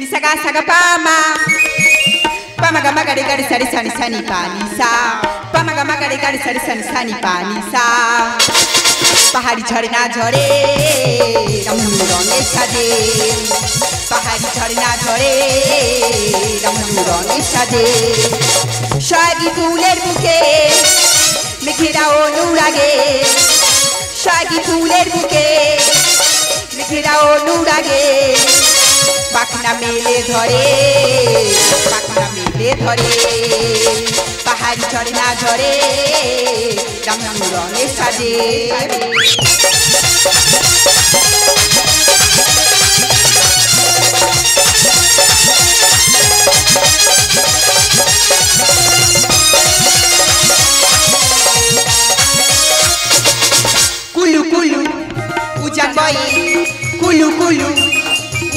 Nisagasa pama Pama gari gari sari sani sani panisa Pama gari gari sari sani sani panisa Pahari झरना झरे रंगू रंगे साजे Pahari झरना झरे रंगू रंगे साजे Shagi ফুলের বুকে মেঘেরা অনুরাগে Shagi ফুলের বুকে মেঘেরা অনুরাগে পাখনা মেলে ধরে পাহাড়ি ঝরনা ঝরে রঙ রঙে সাজে কুলু কুলু উজান বয়ে কুলু কুলু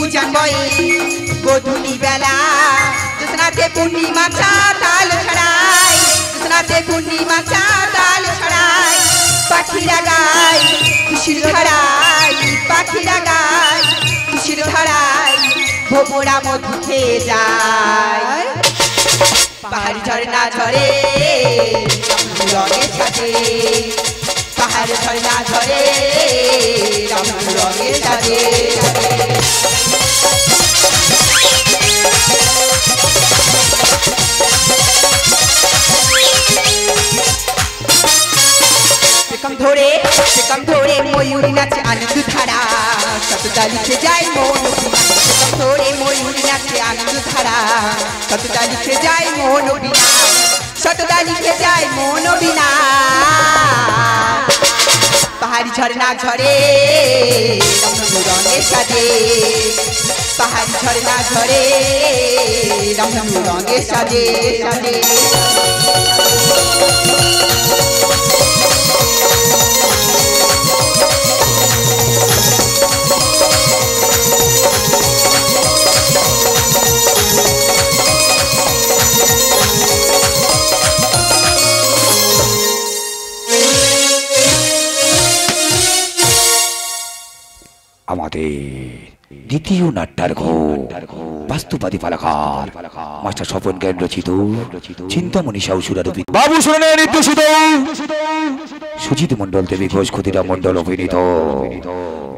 উজান বয়ে গোধূলি বেলা দুসনাতে পূর্ণিমা চাঁদ ছড়াই দুসনাতে পূর্ণিমা চাঁদ ছড়াই পাখিরা গায় খুশির ধারায় পাখিরা গায় খুশির ধারায় ভোমরা মধু খেয়ে যায় পাহাড়ি ঝরনা ঝরে রঙে সাজে পাহাড়ি ঝরনা ঝরে রঙে সাজে কম ধরে ময়ূরী নাচে আনন্দ ধারা কতটা লিখে যায় মন কম ধরে ময়ূরী নাচে আনন্দ ধারা কতটা লিখে যায় মন বিনা শতটা লিখে যায় মন বিনা পাহাড়ি ঝরনা ঝরে রঙে সাজে পাহাড়ি ঝরনা ঝরে রঙে সাজে সাজে আমাদের দ্বিতীয় নাট্যার ঘর বাস্তুবাদী পালাকার মাস্টার স্বপন জ্ঞান রচিত চিন্তামণি সাউসুরা রূপী বাবু শুনে নির্দেশিত সুজিত মন্ডল দেবী ঘোষ ক্ষুদিরাম মন্ডল অভিনীত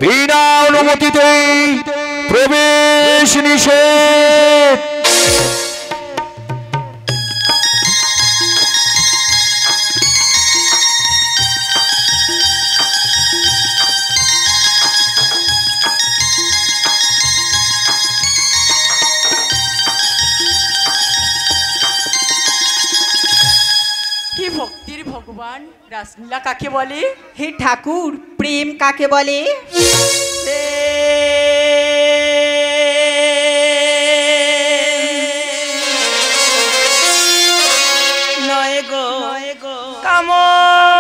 বিনা অনুমতিতে প্রবেশ নিষেধ রাসলীলা কাকে বলে হে ঠাকুর প্রেম কাকে বলে নয় গো কামনা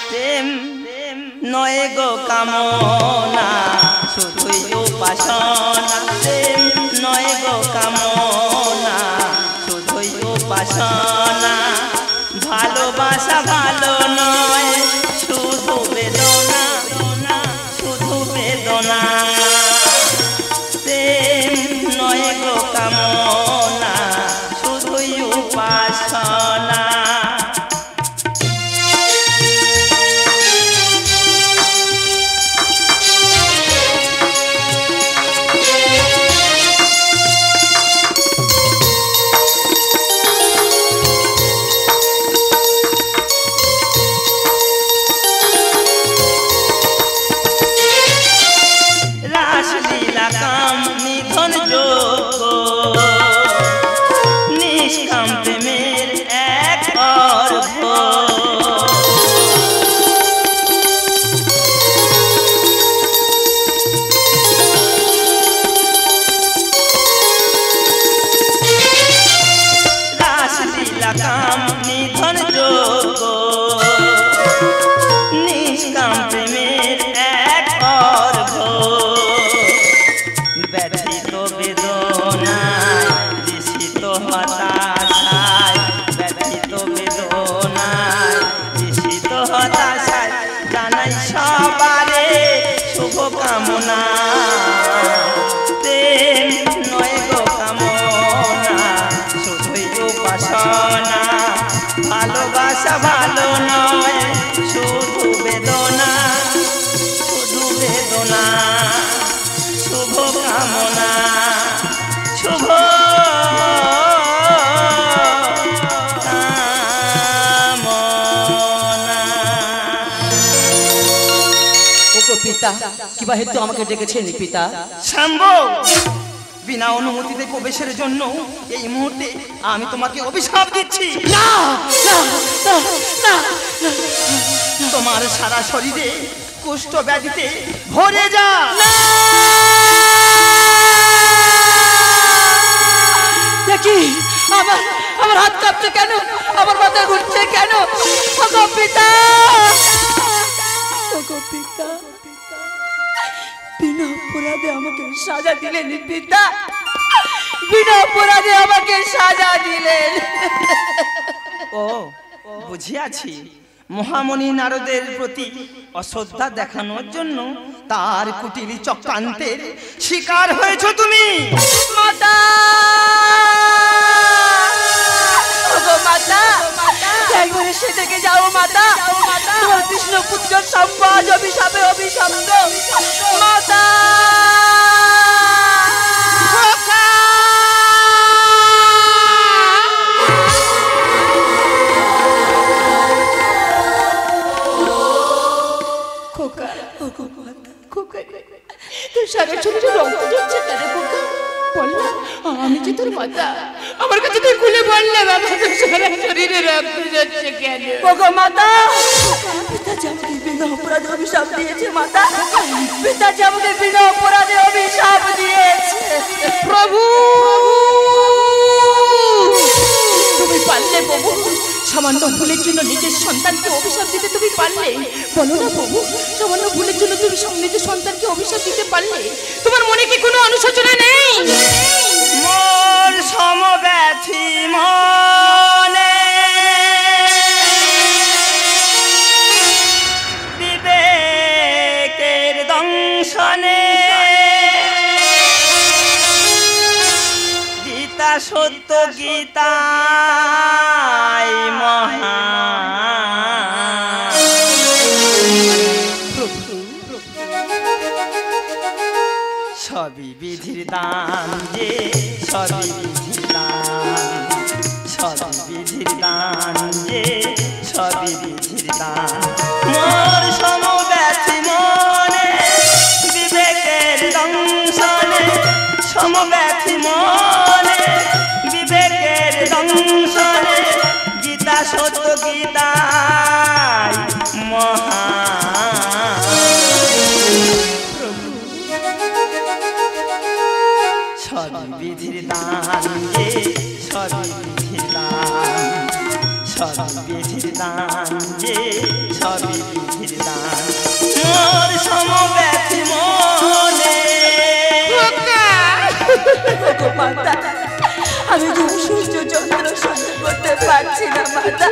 প্রেম নয় গো কামনা শুধুই উপাসনা নয় গো কামনা শুধুই উপাসনা ভালোবাসা ভালো নয় শুধু বেদনা শুধু বেদনা প্রেম নয় গো কামনা শুধুই উপাসনা কামনা প্রেম নয় গো কামনা শুধুই উপাসনা ভালোবাসা ভালো নয় শুধু বেদনা শুভ কামনা শুভ পিতা কিবা হেতু আমাকে ডেকেছেন পিতা? শাম্ব, বিনা অনুমতিতে প্রবেশের জন্য এই মুহূর্তে আমি তোমাকে অভিশাপ দিচ্ছি। না না না, তোমার সারা শরীরে কুষ্ঠ ব্যাধিতে ভরে যা। দেখি আমার হাত কাঁপছে কেন, আমার মাথা ঘুরছে কেন? ওগো পিতা, ওগো পিতা, বিনা অপরাধে আমাকে সাজা দিলেন পিতা, বিনা অপরাধে আমাকে সাজা দিলেন। ও বুঝিয়াছি, মহামণি নারদের প্রতি অশ্রদ্ধা দেখানোর জন্য তার কুটিলি চক্রান্তের শিকার হয়েছ তুমি। মাতা, ওগো মাতা, একবার এসে থেকে যাও মাতা, তোমার কৃষ্ণ পুত্র সম্পদ অভিশাপে অভিশপ্ত মাতা। খোকা, ওগো মাতা, খোকা, তোর সারা শরীরে রক্ত ঝরছে কেন খোকা? বল না, আমি যে তোর মাতা, আমার কাছে তুই খুলে বল না বাবা, তোর সারা শরীরে রক্ত ঝরছে কেন? ওগো মাতা, পিতাজি আমাকে বিনা অপরাধে অভিশাপ দিয়েছে মাতা, পিতাজি আমাকে বিনা অপরাধে অভিশাপ দিয়েছে। প্রভু, তুমি পারলে প্রভু, সামান্য ভুলের জন্য নিজের সন্তানকে অভিশাপ দিতে তুমি পারলে? বলো না প্রভু, সামান্য ভুলের জন্য তুমি নিজের সন্তানকে অভিশাপ দিতে পারলে? তোমার মনে কি কোনো অনুশোচনা নেই? মোর সমব্যথী মনে বিবেকের দংশনে গীতা সত্য গীতাই মহা সবই বিধির দান যে সবই বিধির দান, সবই বিধির দান যে সবই বিধির দান। মোর সমব্যথী মনে বিবেকের দংশনে, সমব্যথী মনে বিবেকের দংশনে গীতা সত্য গীতাই মহা সবই বিধির দান যে সবই বিধির দান, সবই বিধির দান যে সবই বিধির দান। মোর সমব্যথী মনে মাতা, আমি যে সূর্য চন্দ্র সহ্য করতে পারছি না মাতা,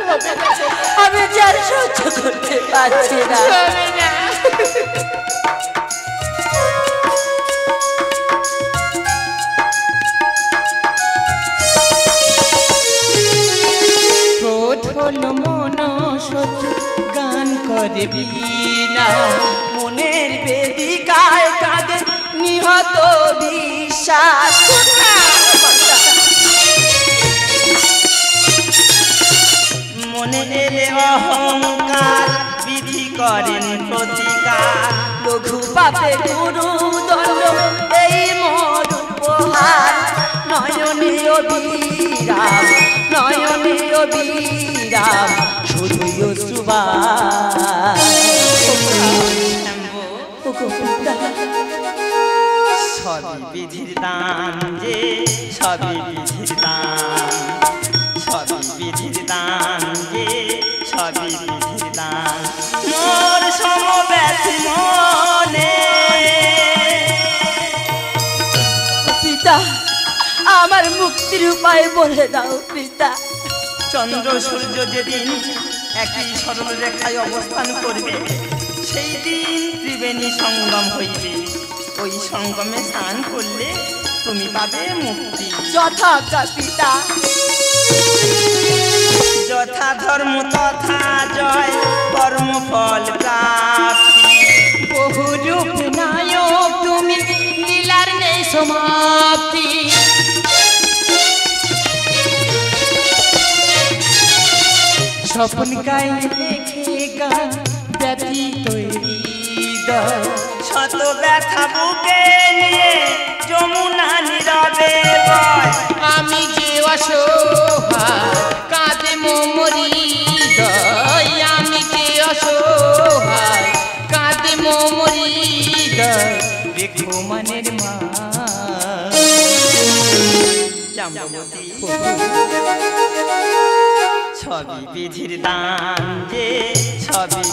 আমি যার সহ্য করতে পারছি না। প্রথম মন সহ্য গান করে বিনা, মনের বেদিকায় কাঁদে নিহত বিশ্বাস। মনে এলে অহংকার বিধি করেন প্রতিকার, লঘু পাপে গুরু দণ্ড এই মোর উপহার। নয়নীয় বিরাম, নয়নীয় বিরাম, শুধুই অশ্রুবাণ। সবই বিধির দান যে সবই বিধির দান, সবই বিধির দান যে সবই বিধির দান। মোর সমব্যথী মনে পিতা, আমার মুক্তির উপায় বলে দাও পিতা। চন্দ্র সূর্য যেদিন একই সরল রেখায় অবস্থান করবে, সেই দিন ত্রিবেণী সঙ্গম হইবে। ওই সঙ্গমে স্নান করলে তুমি পাবে মুক্তি। যথাজ্ঞা পিতা। যথা ধর্ম তথা জয়, কর্মফল প্রাপ্তি। বহুরূপ নায়ক তুমি, লীলার নেই সমাপ্তি। স্বপ্ন গায়ে লেখে গান, ব্যথি তৈরি হৃদয়। শত ব্যথা বুকে নিয়ে যমুনা নীরবে বয়। আমি যে অসহায়, কাঁদে মোমরি হৃদয়। আমি যে অসহায়, কাঁদে মোমরি হৃদয়। দেখো মনের মা জাম্ববতী, সবই বিধির দান যে, সবই